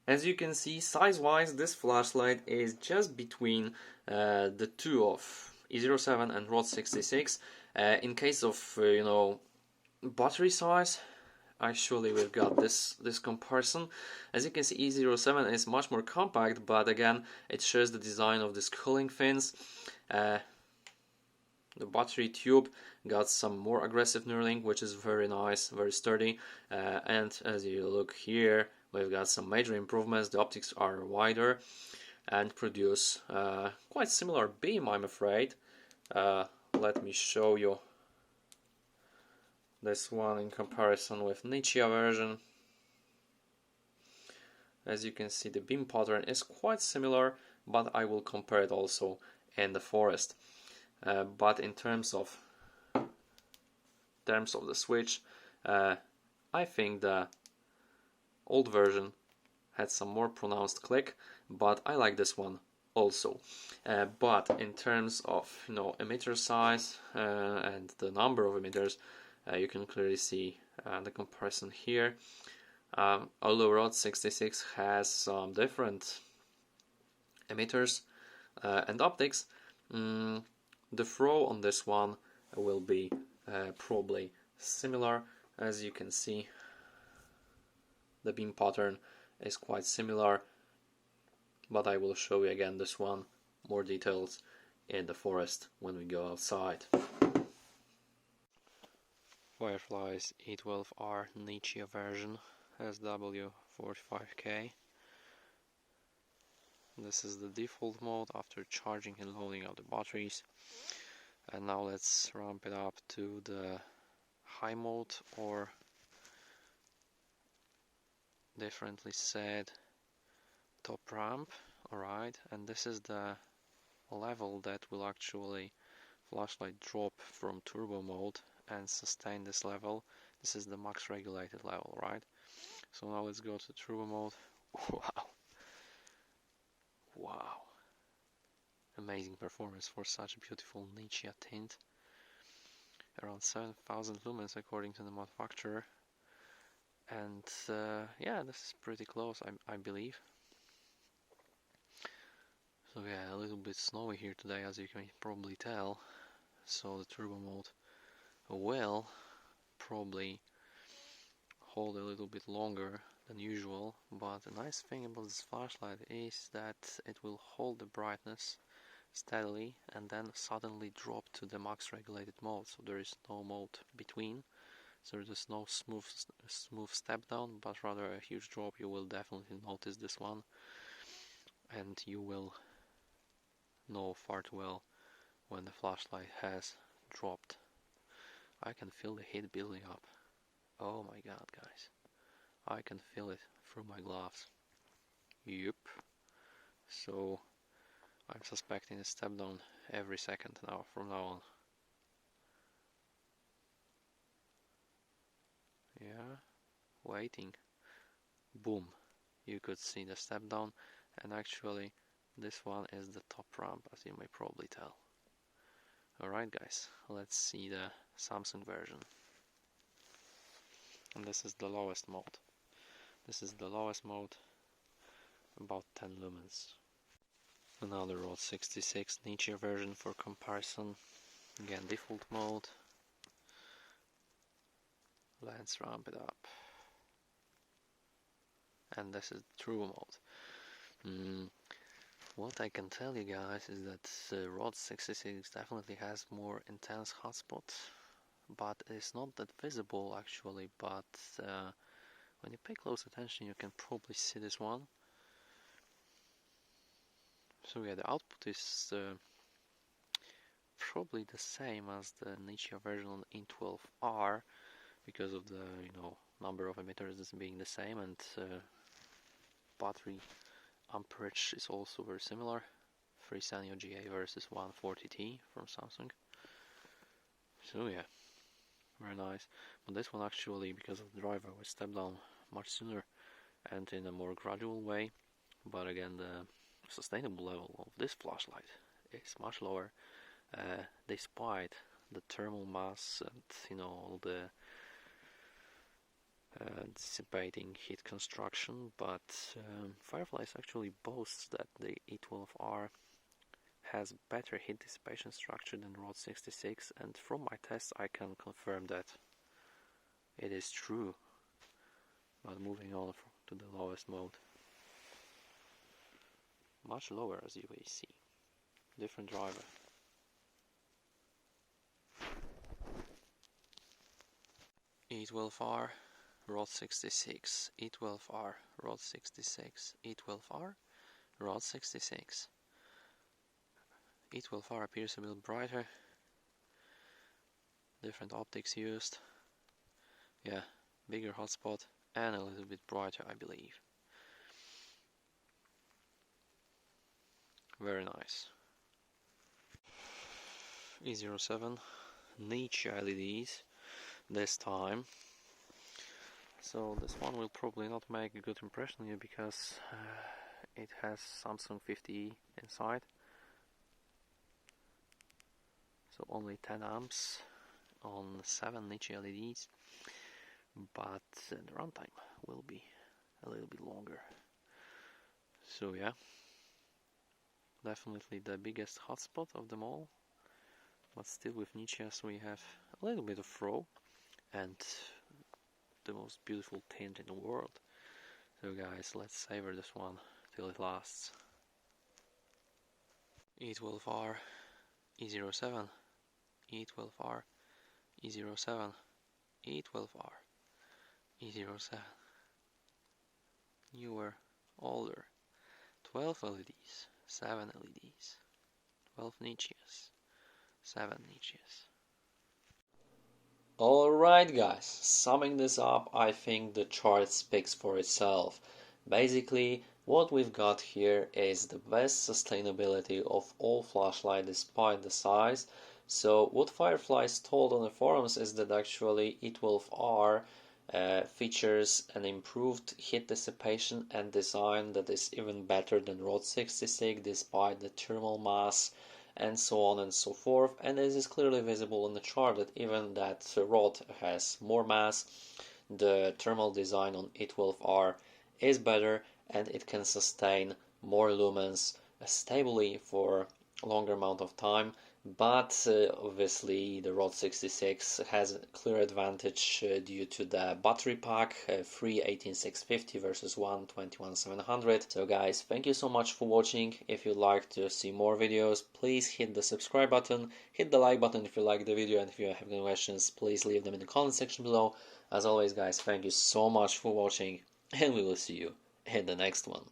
As you can see, size-wise, this flashlight is just between the two of E07 and Rot66. In case of battery size, actually we've got this comparison. As you can see, E07 is much more compact, but again it shares the design of these cooling fins. The battery tube got some more aggressive knurling, which is very nice, very sturdy, and as you look here, we've got some major improvements. The optics are wider and produce quite similar beam, I'm afraid. Let me show you this one in comparison with Nichia version. As you can see, the beam pattern is quite similar, but I will compare it also in the forest. But in terms of the switch, I think the old version had some more pronounced click, but I like this one also. But in terms of emitter size and the number of emitters, you can clearly see the comparison here. Although Rot66 has some different emitters and optics, the throw on this one will be probably similar. As you can see, the beam pattern is quite similar, but I will show you again this one, more details in the forest when we go outside. Fireflies E12R Nichia version, sw45k. This is the default mode after charging and loading up the batteries. And now let's ramp it up to the high mode, or differently said, top ramp. Alright, and this is the level that will actually flashlight drop from turbo mode and sustain this level. This is the max regulated level, right? So now let's go to turbo mode. Wow, amazing performance for such a beautiful Nichia tint. Around 7,000 lumens according to the manufacturer, and yeah, this is pretty close, I believe. So yeah, a little bit snowy here today, as you can probably tell, so the turbo mode will probably hold a little bit longer than usual, but the nice thing about this flashlight is that it will hold the brightness steadily and then suddenly drop to the max regulated mode, so there is no mode between, so there is no smooth step down, but rather a huge drop. You will definitely notice this one, and you will know far too well when the flashlight has dropped. I can feel the heat building up. Oh my god, guys, I can feel it through my gloves. Yep. So I'm suspecting a step down every second now from now on. Yeah, waiting. Boom. You could see the step down, and actually this one is the top ramp, as you may probably tell. Alright guys, let's see the Samsung version. And this is the lowest mode. This is the lowest mode, about 10 lumens. Another Rot66 Nichia version for comparison. Again, default mode. Let's ramp it up. And this is the true mode. What I can tell you guys is that Rot66 definitely has more intense hotspots, but it's not that visible actually, but when you pay close attention you can probably see this one. So yeah, the output is probably the same as the Nichia version on E12R because of the number of emitters being the same, and battery amperage is also very similar. 3 Sanyo GA versus 140T from Samsung. So yeah, very nice. But this one actually, because of the driver, will step down much sooner and in a more gradual way. But again, the sustainable level of this flashlight is much lower, despite the thermal mass and all the dissipating heat construction, but Fireflies actually boasts that the E12R has better heat dissipation structure than Rot66, and from my tests I can confirm that it is true. But moving on to the lowest mode, much lower as you may see, different driver. E12R, Rot66, E12R, Rot66, E12R, Rot66. E12R appears a bit brighter, different optics used, yeah, bigger hotspot and a little bit brighter, I believe. Very nice. E07, Nichia LEDs this time. So this one will probably not make a good impression on you because it has Samsung 50 inside. So only 10 amps on 7 Nichia LEDs, but the runtime will be a little bit longer. So yeah, definitely the biggest hotspot of them all, but still with Nichias we have a little bit of throw and the most beautiful tint in the world. So guys, let's savor this one till it lasts. E12R, E07, E12R, E07, E12R, E07. Newer, older, 12 LEDs, 7 LEDs, 12 Nichias, 7 Nichias. Alright guys, summing this up, I think the chart speaks for itself. Basically, what we've got here is the best sustainability of all flashlights despite the size. So what Fireflies told on the forums is that actually E12R features an improved heat dissipation and design that is even better than Rot66 despite the thermal mass and so on and so forth, and this is clearly visible in the chart that even that Rot has more mass, the thermal design on E12R is better and it can sustain more lumens stably for a longer amount of time. But obviously the Rot66 has a clear advantage due to the battery pack, 3 18650 versus 1 21700. So guys, thank you so much for watching. If you'd like to see more videos, please hit the subscribe button, hit the like button if you like the video, and if you have any questions, please leave them in the comment section below. As always guys, thank you so much for watching, and we will see you in the next one.